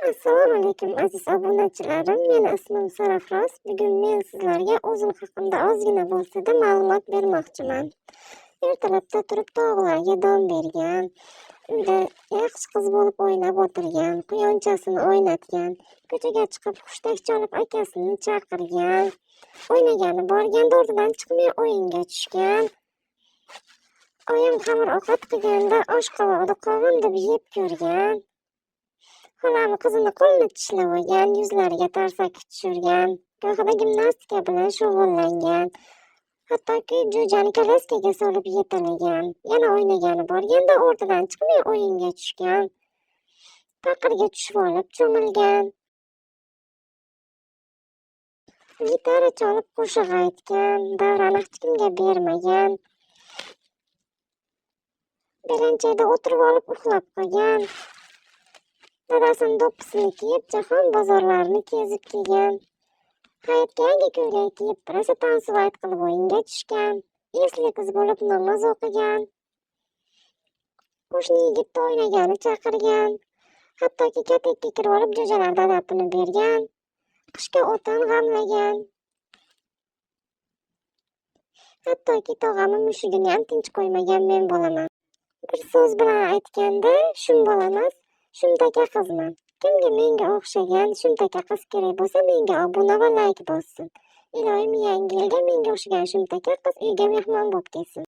Assalomu alaykum aziz obunachilarim. Meni ismim Sarafroz. Bugun men sizlarga o'zim haqimda ozgina bo'lsa-da ma'lumot bermoqchiman. Ertalabda turib tog'larga dom bergan, uyda yaxshi qiz bo'lib o'ynab o'tirgan, quyonchasini o'ynatgan, ko'chaga chiqib hushtak chalib akasini chaqirgan, o'ynagani borganda o'rnidan chiqmay o'yinga tushgan. Oyim xamir ovqat qilganda osh qovog'ida qovun deb yeb ko'rgan. Xolam qizini qo'lini tishlab olgan, yuzlariga tarsaki tushirgan, gohida gimnastika bilan shug'ullangan, hattoki jo'jani kalaskaga solib yetalagan. Yana o'ynagani borganda o'rnidan chiqmay o'yinga tushgan, taqirga tushib olib cho'milgan, gitara chalib qo'shiq aytgan, davrani hech kimga bermagan, belanchakda o'tirib olib uxlab qolgan, dadasini do'ppisini kiyib jahon bozorlarini kezib kelgan, hayotga yangi ko'ylak kiyib rosa tansivat qilib o'yinga tushgan, esli qiz bo'lib namoz o'qigan, qo'shni yigitni o'ynagani chaqirgan, hattoki katakka kirib olib jo'jalarda dapini bergan, qishga o'tin g'amlagan, hattoki tog'amni mushugini ham tinch qo'ymagan men bo'laman. Bir so'z bilan aytganda, shum bo'lamas, shumtaka qizman. Kimga menga o'xshagan shumtaka qiz kerak bo'lsa, menga obuna va layk bossin. Iloyim yangi yilga menga o'xshagan shumtaka qiz uyga mehmon bo'lib kelsin.